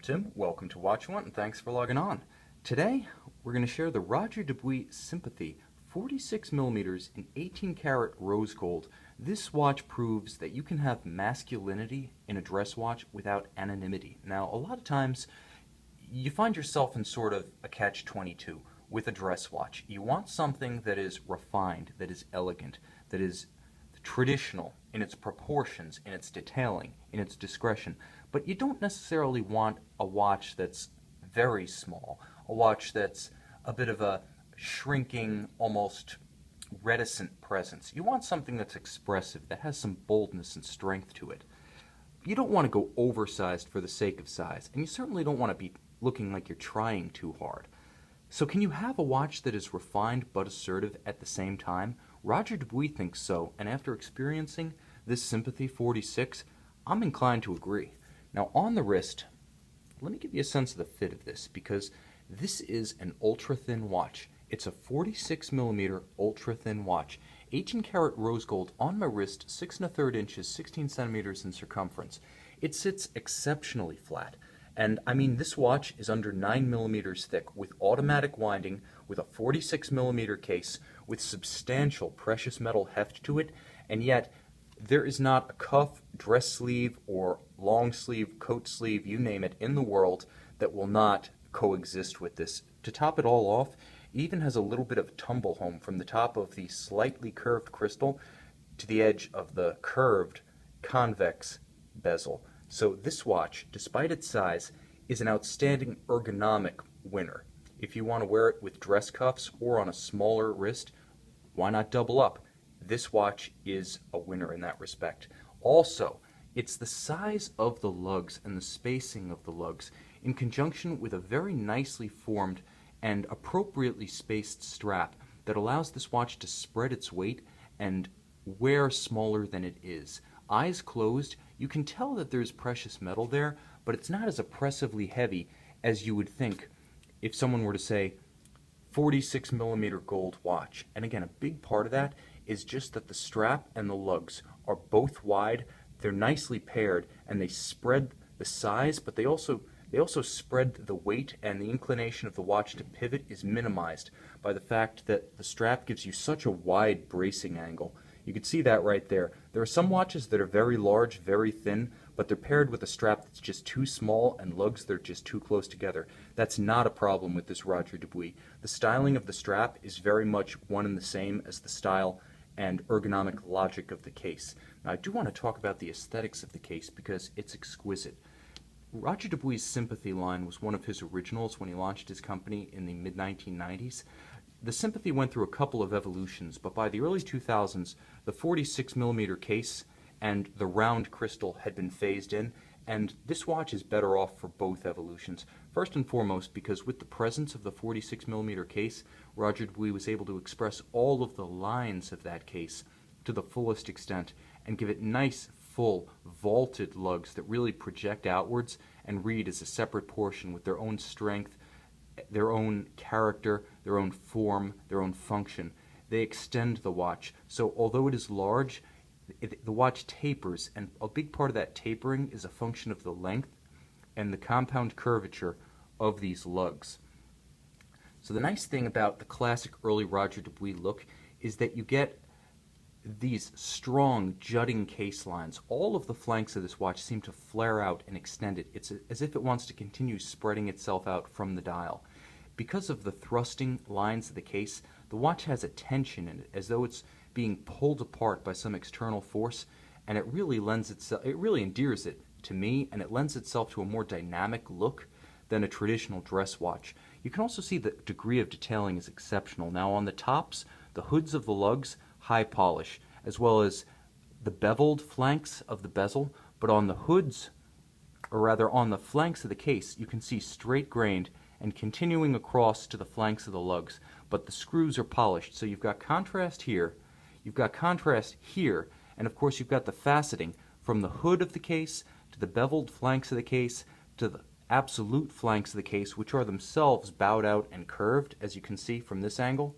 Tim. Welcome to Watch One, and thanks for logging on. Today, we're going to share the Roger Dubuis Sympathie 46 millimeters in 18 karat rose gold. This watch proves that you can have masculinity in a dress watch without anonymity. Now, a lot of times, you find yourself in sort of a catch-22 with a dress watch. You want something that is refined, that is elegant, that is traditional in its proportions, in its detailing, in its discretion, but you don't necessarily want a watch that's very small, a watch that's a bit of a shrinking, almost reticent presence. You want something that's expressive, that has some boldness and strength to it. You don't want to go oversized for the sake of size, and you certainly don't want to be looking like you're trying too hard. So can you have a watch that is refined but assertive at the same time? Roger Dubuis thinks so, and after experiencing this Sympathie 46, I'm inclined to agree. Now on the wrist, let me give you a sense of the fit of this, because this is an ultra-thin watch. It's a 46 millimeter ultra-thin watch, 18 karat rose gold on my wrist, 6 1/3 inches, 16 centimeters in circumference. It sits exceptionally flat. And I mean, this watch is under 9 millimeters thick with automatic winding, with a 46 millimeter case, with substantial precious metal heft to it, and yet there is not a cuff, dress sleeve, or long sleeve, coat sleeve, you name it, in the world that will not coexist with this. To top it all off, it even has a little bit of tumble home from the top of the slightly curved crystal to the edge of the curved convex bezel. So this watch, despite its size, is an outstanding ergonomic winner. If you want to wear it with dress cuffs or on a smaller wrist, why not double up? This watch is a winner in that respect. Also, it's the size of the lugs and the spacing of the lugs in conjunction with a very nicely formed and appropriately spaced strap that allows this watch to spread its weight and wear smaller than it is. Eyes closed, you can tell that there's precious metal there, but it's not as oppressively heavy as you would think if someone were to say 46 millimeter gold watch. And again, a big part of that is just that the strap and the lugs are both wide, they're nicely paired, and they spread the size, but they also spread the weight, and the inclination of the watch to pivot is minimized by the fact that the strap gives you such a wide bracing angle. You can see that right there. There are some watches that are very large, very thin, but they're paired with a strap that's just too small and lugs that are just too close together. That's not a problem with this Roger Dubuis. The styling of the strap is very much one and the same as the style and ergonomic logic of the case. Now, I do want to talk about the aesthetics of the case because it's exquisite. Roger Dubuis' Sympathie line was one of his originals when he launched his company in the mid-1990s. The Sympathie went through a couple of evolutions, but by the early 2000s, the 46 millimeter case and the round crystal had been phased in, and this watch is better off for both evolutions. First and foremost, because with the presence of the 46 millimeter case, Roger Dubuis was able to express all of the lines of that case to the fullest extent and give it nice, full, vaulted lugs that really project outwards and read as a separate portion with their own strength, their own character, their own form, their own function. They extend the watch. So although it is large, the watch tapers, and a big part of that tapering is a function of the length and the compound curvature of these lugs. So the nice thing about the classic early Roger Dubuis look is that you get these strong jutting case lines. All of the flanks of this watch seem to flare out and extend it. It's as if it wants to continue spreading itself out from the dial. Because of the thrusting lines of the case, the watch has a tension in it, as though it's being pulled apart by some external force, and it really endears it to me, and it lends itself to a more dynamic look than a traditional dress watch. You can also see the degree of detailing is exceptional. Now on the tops, the hoods of the lugs, high polish, as well as the beveled flanks of the bezel, but on the hoods, or rather on the flanks of the case, you can see straight grained and continuing across to the flanks of the lugs, but the screws are polished. So you've got contrast here, you've got contrast here, and of course you've got the faceting from the hood of the case to the beveled flanks of the case to the absolute flanks of the case, which are themselves bowed out and curved, as you can see from this angle.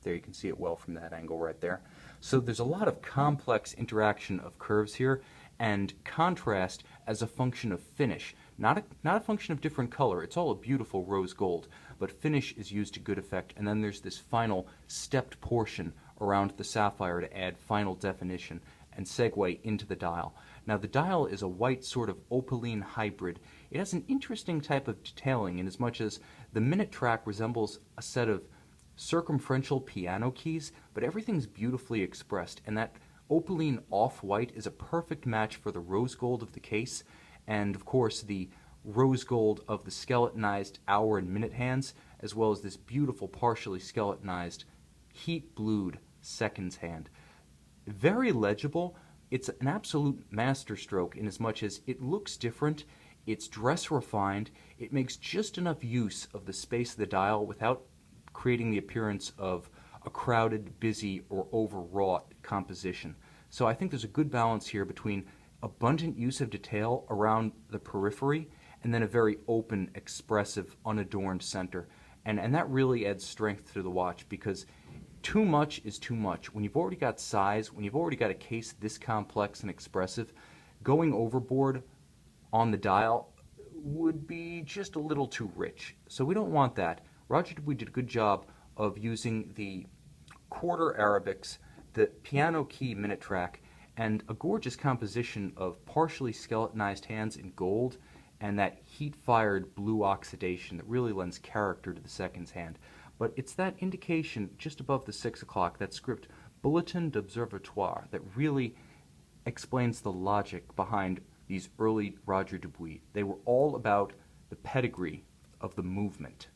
There, you can see it well from that angle right there. So there's a lot of complex interaction of curves here, and contrast as a function of finish. not a function of different color. It's all a beautiful rose gold, but finish is used to good effect. And then there's this final stepped portion around the sapphire to add final definition and segue into the dial. Now the dial is a white sort of opaline hybrid. It has an interesting type of detailing in as much as the minute track resembles a set of circumferential piano keys, but everything's beautifully expressed, and that opaline off-white is a perfect match for the rose gold of the case, and of course the rose gold of the skeletonized hour and minute hands, as well as this beautiful partially skeletonized heat blued seconds hand. Very legible. It's an absolute masterstroke in as much as it looks different, it's dress refined, it makes just enough use of the space of the dial without creating the appearance of a crowded, busy, or overwrought composition. So I think there's a good balance here between abundant use of detail around the periphery and then a very open, expressive, unadorned center. And that really adds strength to the watch, because too much is too much. When you've already got size, when you've already got a case this complex and expressive, going overboard on the dial would be just a little too rich. So we don't want that. Roger Dubuis did a good job of using the quarter Arabics, the piano key minute track, and a gorgeous composition of partially skeletonized hands in gold and that heat-fired blue oxidation that really lends character to the seconds hand. But it's that indication just above the 6 o'clock, that script Bulletin d'Observatoire, that really explains the logic behind these early Roger Dubuis. They were all about the pedigree of the movement.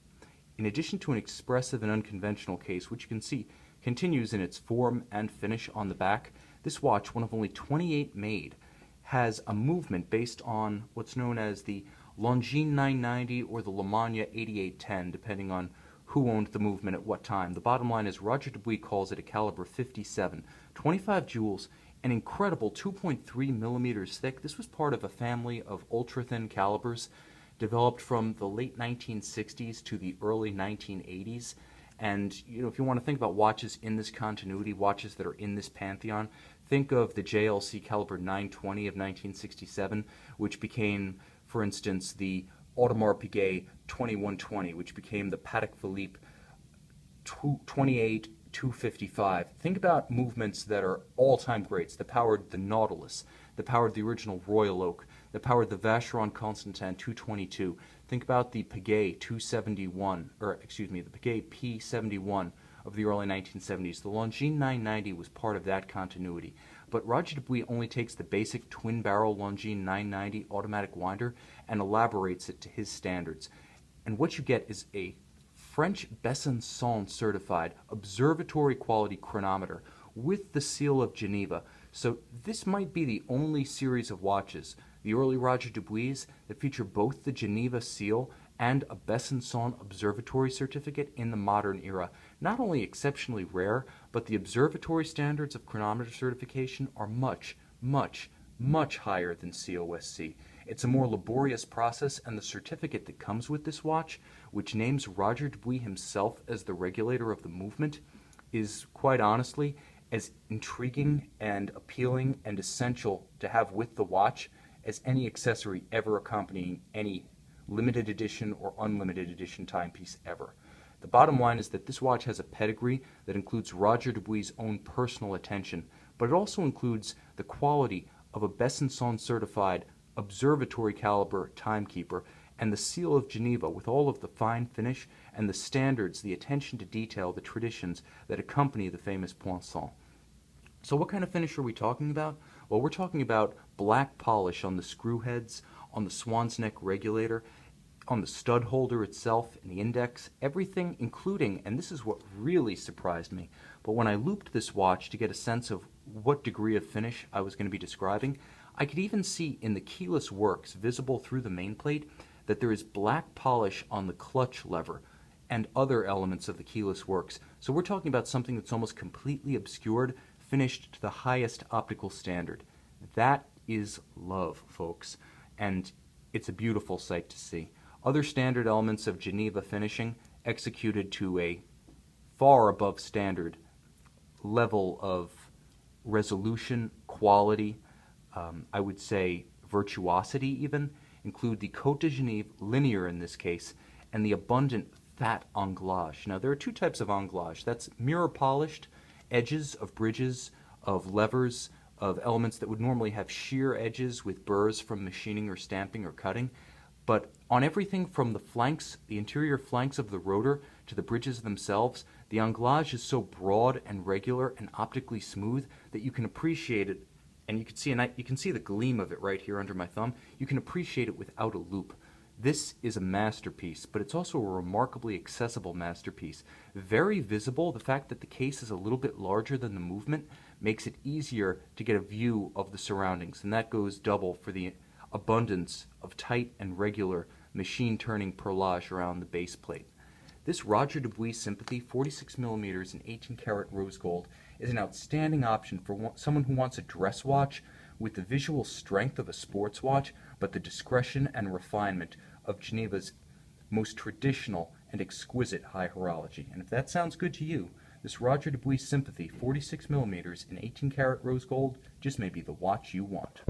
In addition to an expressive and unconventional case, which you can see continues in its form and finish on the back, this watch, one of only 28 made, has a movement based on what's known as the Longines 990 or the Lemania 8810, depending on who owned the movement at what time. The bottom line is Roger Dubuis calls it a caliber 57, 25 jewels, an incredible 2.3 millimeters thick. This was part of a family of ultra-thin calibers developed from the late 1960s to the early 1980s. And if you want to think about watches in this continuity, watches that are in this pantheon, think of the JLC caliber 920 of 1967, which became, for instance, the Audemars Piguet 2120, which became the Patek Philippe 28 255. Think about movements that are all-time greats, that powered the Nautilus, that powered the original Royal Oak, that powered the Vacheron Constantin 222. Think about the Piguet 271, the Piguet P71 of the early 1970s. The Longines 990 was part of that continuity. But Roger Dubuis only takes the basic twin-barrel Longines 990 automatic winder and elaborates it to his standards. And what you get is a French Besançon certified observatory quality chronometer with the seal of Geneva. So this might be the only series of watches, the early Roger Dubuis, that feature both the Geneva seal and a Besançon observatory certificate in the modern era. Not only exceptionally rare, but the observatory standards of chronometer certification are much, much, much higher than COSC. It's a more laborious process, and the certificate that comes with this watch, which names Roger Dubuis himself as the regulator of the movement, is quite honestly as intriguing and appealing and essential to have with the watch as any accessory ever accompanying any limited edition or unlimited edition timepiece ever. The bottom line is that this watch has a pedigree that includes Roger Dubuis' own personal attention, but it also includes the quality of a Besançon certified observatory caliber timekeeper and the seal of Geneva with all of the fine finish and the standards, the attention to detail, the traditions that accompany the famous Poinçon. So what kind of finish are we talking about? Well, we're talking about black polish on the screw heads, on the swan's neck regulator, on the stud holder itself, and the index, everything including, and this is what really surprised me, but when I looped this watch to get a sense of what degree of finish I was going to be describing, I could even see in the keyless works visible through the main plate that there is black polish on the clutch lever and other elements of the keyless works. So we're talking about something that's almost completely obscured, finished to the highest optical standard. That is love, folks, and it's a beautiful sight to see. Other standard elements of Geneva finishing executed to a far above standard level of resolution, quality, I would say virtuosity even, include the Côte de Genève linear in this case, and the abundant fat anglage. Now there are two types of anglage. That's mirror polished edges of bridges, of levers, of elements that would normally have shear edges with burrs from machining or stamping or cutting. But on everything from the flanks, the interior flanks of the rotor, to the bridges themselves, the anglage is so broad and regular and optically smooth that you can appreciate it, and you can see the gleam of it right here under my thumb. You can appreciate it without a loop. This is a masterpiece, but it's also a remarkably accessible masterpiece. Very visible. The fact that the case is a little bit larger than the movement makes it easier to get a view of the surroundings, and that goes double for the abundance of tight and regular machine-turning perlage around the base plate. This Roger Dubuis Sympathie 46mm in 18-karat rose gold is an outstanding option for someone who wants a dress watch with the visual strength of a sports watch, but the discretion and refinement of Geneva's most traditional and exquisite high horology. And if that sounds good to you, this Roger Dubuis Sympathie 46mm in 18-karat rose gold just may be the watch you want.